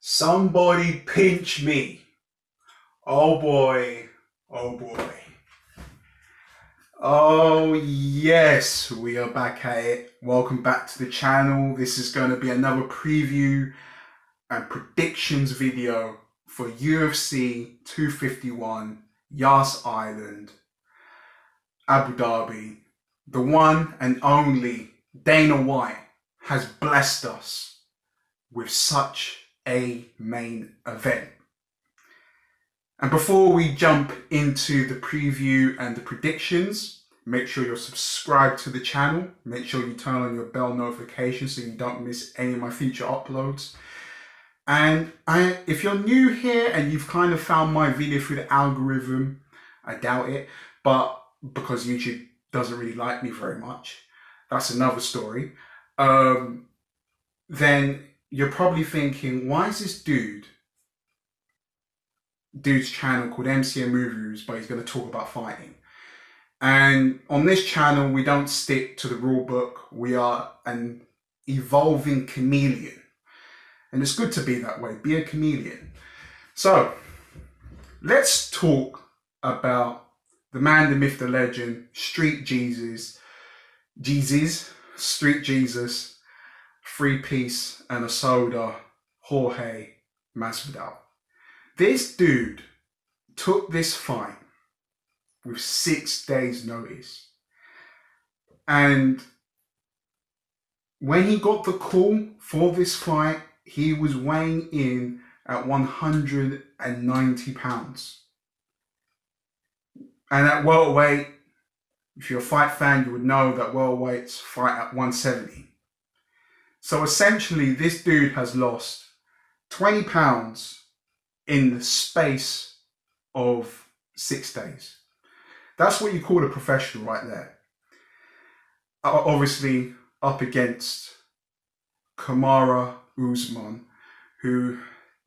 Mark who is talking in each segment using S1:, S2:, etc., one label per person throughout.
S1: Somebody pinch me. Oh boy. Oh boy. Oh yes, we are back at it. Welcome back to the channel. This is going to be another preview and predictions video for UFC 251, Yas Island, Abu Dhabi. The one and only Dana White has blessed us with such a main event. And before we jump into the preview and the predictions, make sure you're subscribed to the channel. Make sure you turn on your bell notification so you don't miss any of my future uploads. And if you're new here and you've kind of found my video through the algorithm, I doubt it, but because YouTube doesn't really like me very much, that's another story. Then you're probably thinking, why is this dude's channel called MCM Movie Reviews, but he's going to talk about fighting? And on this channel, we don't stick to the rule book. We are an evolving chameleon. And it's good to be that way. Be a chameleon. So, let's talk about the man, the myth, the legend, Street Jesus, Street Jesus, 3-piece and a soda, Jorge Masvidal. This dude took this fight with 6 days notice. And when he got the call for this fight, he was weighing in at 190 pounds. And at welterweight, if you're a fight fan, you would know that welterweights fight at 170. So essentially, this dude has lost 20 pounds in the space of 6 days. That's what you call a professional right there. Obviously, up against Kamaru Usman, the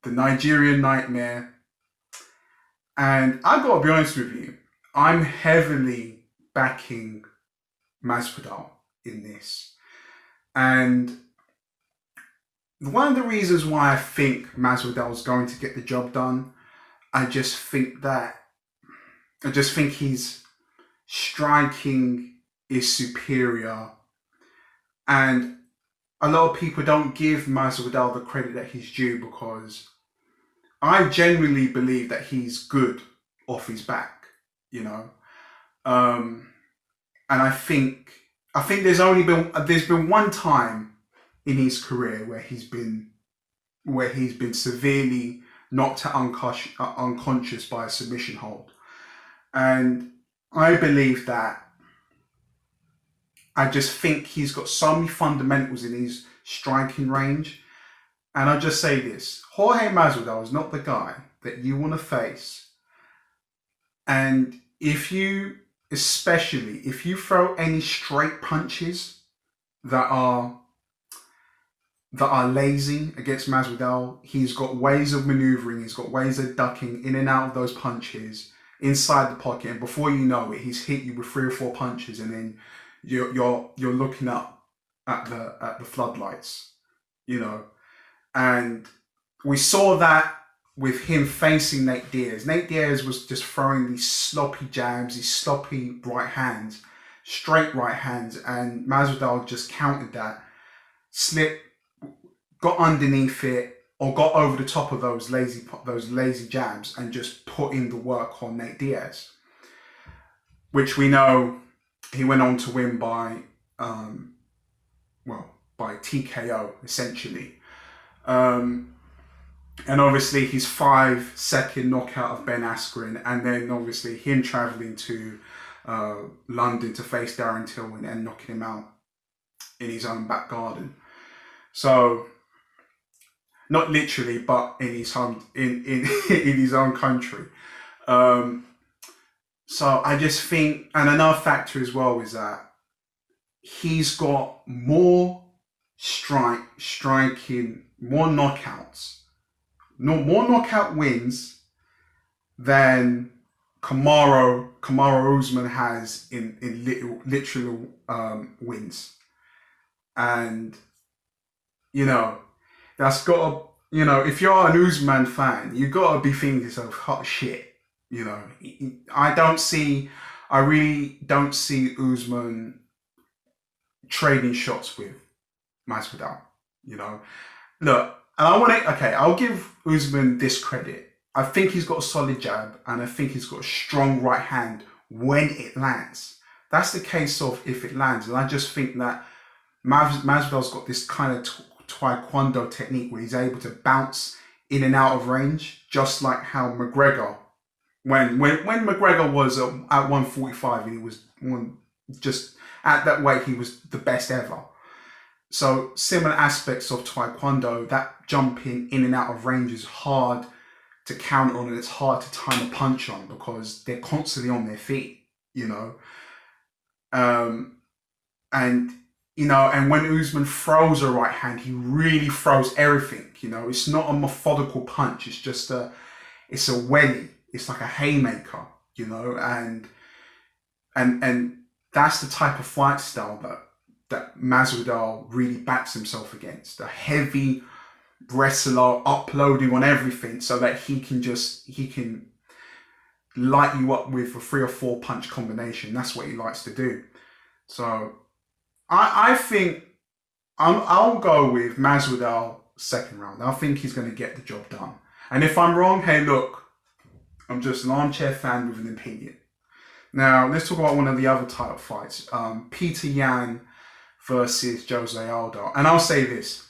S1: Nigerian nightmare. And I gotta be honest with you, I'm heavily backing Masvidal in this. And one of the reasons why I think Masvidal is going to get the job done, I just think his striking is superior. And a lot of people don't give Masvidal the credit that he's due, because I genuinely believe that he's good off his back, you know. And I think there's been one time in his career where he's been severely knocked out unconscious by a submission hold. And I believe that, I just think he's got so many fundamentals in his striking range. And I'll just say this, Jorge Masvidal is not the guy that you want to face. And especially if you throw any straight punches that are lazy against Masvidal, he's got ways of maneuvering, he's got ways of ducking in and out of those punches inside the pocket, and before you know it, he's hit you with 3 or 4 punches, and then you're looking up at the floodlights, you know. And we saw that with him facing Nate Diaz. Nate Diaz was just throwing these sloppy jabs, these sloppy right hands, straight right hands, and Masvidal just countered that, slipped, got underneath it, or got over the top of those lazy jabs, and just put in the work on Nate Diaz, which we know he went on to win by TKO essentially. And obviously his 5-second knockout of Ben Askren, and then obviously him traveling to London to face Darren Till and knocking him out in his own back garden. So not literally, but in his home, in his own country. So I just think, and another factor as well is that he's got more striking, more knockouts, more knockout wins than Kamaru Usman has in literal wins. And, you know, that's got if you're an Usman fan, you gotta be thinking to yourself, hot shit. I really don't see Usman trading shots with Masvidal. You know, look, and I'll give Usman this credit. I think he's got a solid jab, and I think he's got a strong right hand when it lands. That's the case of if it lands, and I just think that Masvidal's got this kind of taekwondo technique where he's able to bounce in and out of range, just like how McGregor, when McGregor was at 145 and he was just at that weight, he was the best ever. So similar aspects of taekwondo, that jumping in and out of range is hard to count on, and it's hard to time a punch on because they're constantly on their feet, and when Usman throws a right hand, he really throws everything. It's not a methodical punch. It's just it's a welly. It's like a haymaker. And that's the type of fight style that Masvidal really backs himself against. A heavy wrestler uploading on everything so that he can light you up with a 3 or 4 punch combination. That's what he likes to do. So I think I'll go with Masvidal second round. I think he's going to get the job done. And if I'm wrong, hey, look, I'm just an armchair fan with an opinion. Now, let's talk about one of the other title fights. Peter Yan versus Jose Aldo. And I'll say this.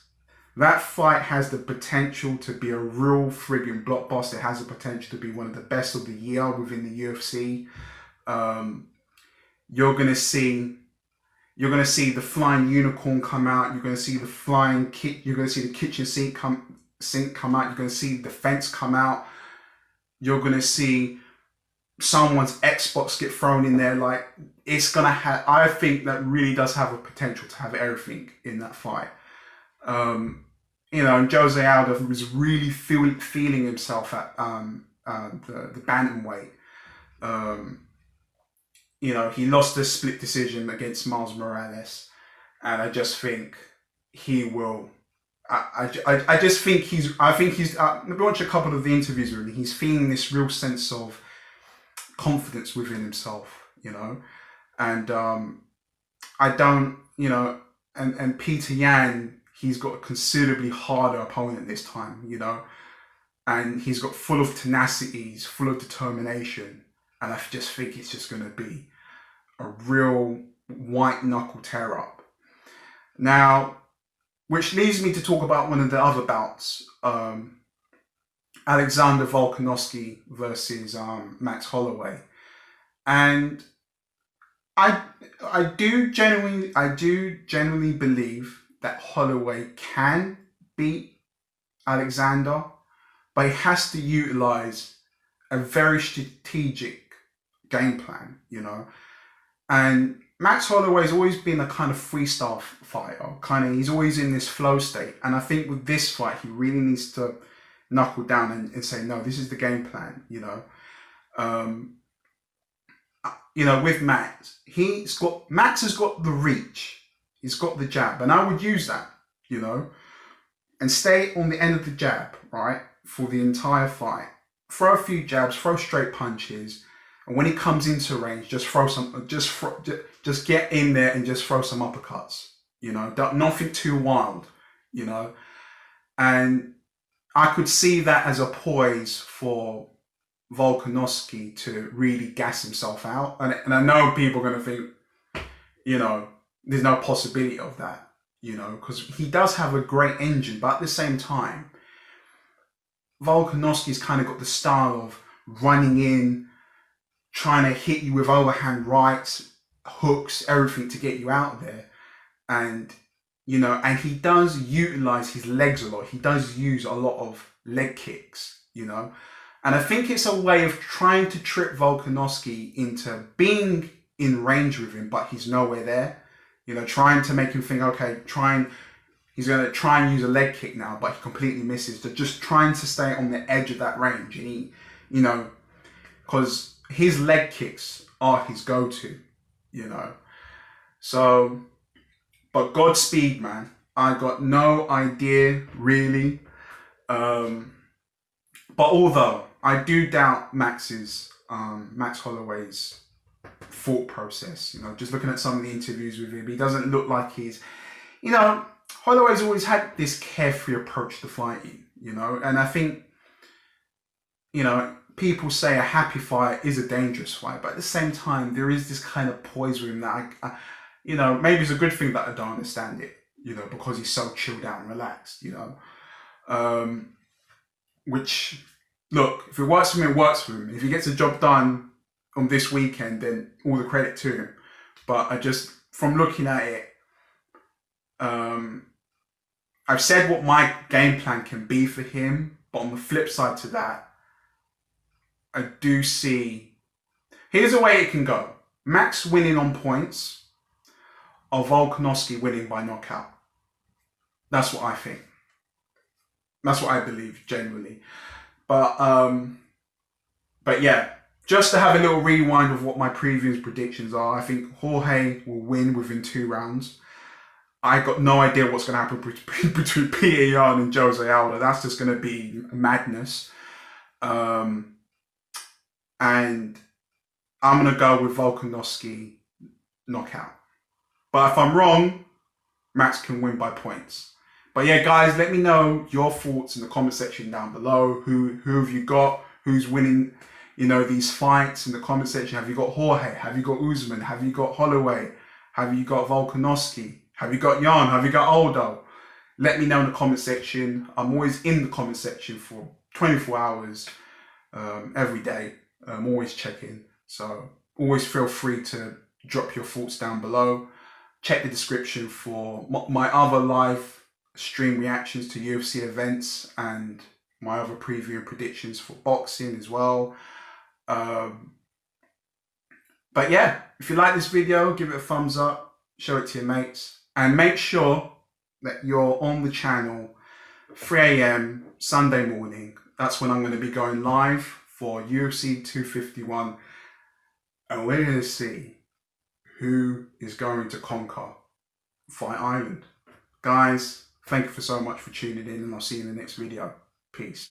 S1: That fight has the potential to be a real friggin' blockbuster. It has the potential to be one of the best of the year within the UFC. You're gonna see the flying unicorn come out. You're gonna see the You're gonna see the kitchen sink come out. You're gonna see the fence come out. You're gonna see someone's Xbox get thrown in there. Like, it's gonna have. I think that really does have a potential to have everything in that fight. And Jose Aldo was really feeling himself at the bantamweight. He lost a split decision against Miles Morales, and I just think he will. I think he's. I've watched a couple of the interviews with him. He's feeling this real sense of confidence within himself, and I don't, and Peter Yan, he's got a considerably harder opponent this time, and he's got full of tenacity, he's full of determination, and I just think it's just going to be a real white knuckle tear up. Now, which leads me to talk about one of the other bouts, Alexander Volkanovski versus Max Holloway, and I do genuinely believe that Holloway can beat Alexander, but he has to utilize a very strategic game plan, And Max Holloway's always been a kind of freestyle fighter. He's always in this flow state. And I think with this fight, he really needs to knuckle down and say, no, this is the game plan, with Max. Max has got the reach. He's got the jab. And I would use that, and stay on the end of the jab, right, for the entire fight. Throw a few jabs, throw straight punches. And when he comes into range, just get in there and just throw some uppercuts, nothing too wild, and I could see that as a poise for Volkanovski to really gas himself out. And I know people are going to think, there's no possibility of that, because he does have a great engine, but at the same time, Volkanovski's kind of got the style of running in, trying to hit you with overhand rights, hooks, everything to get you out there. And, and he does utilize his legs a lot. He does use a lot of leg kicks, And I think it's a way of trying to trick Volkanovski into being in range with him, but he's nowhere there. Trying to make him think, okay, he's going to try and use a leg kick now, but he completely misses. So just trying to stay on the edge of that range. And he, because his leg kicks are his go-to, So, but Godspeed, man. I got no idea, really. But although I do doubt Max Holloway's thought process, just looking at some of the interviews with him, he doesn't look like Holloway's always had this carefree approach to fighting, and I think, people say a happy fight is a dangerous fight, but at the same time, there is this kind of poise with him that maybe it's a good thing that I don't understand it, because he's so chilled out and relaxed, which, look, if it works for him, it works for him. If he gets the job done on this weekend, then all the credit to him. But from looking at it, I've said what my game plan can be for him, but on the flip side to that, I do see, here's the way it can go. Max winning on points, or Volkanovski winning by knockout. That's what I think. That's what I believe, generally. But yeah, just to have a little rewind of what my previous predictions are, I think Jorge will win within 2 rounds. I got no idea what's going to happen between Peter Yan and Jose Aldo. That's just going to be madness. And I'm going to go with Volkanovski knockout. But if I'm wrong, Max can win by points. But yeah, guys, let me know your thoughts in the comment section down below. Who have you got? Who's winning, these fights in the comment section? Have you got Jorge? Have you got Usman? Have you got Holloway? Have you got Volkanovski? Have you got Yan? Have you got Aldo? Let me know in the comment section. I'm always in the comment section for 24 hours every day. I'm always checking. So always feel free to drop your thoughts down below. Check the description for my other live stream reactions to UFC events and my other preview and predictions for boxing as well. But yeah, if you like this video, give it a thumbs up, show it to your mates, and make sure that you're on the channel 3 AM Sunday morning. That's when I'm going to be going live for UFC 251, and we're going to see who is going to conquer Fight Island. Guys, thank you so much for tuning in, and I'll see you in the next video. Peace.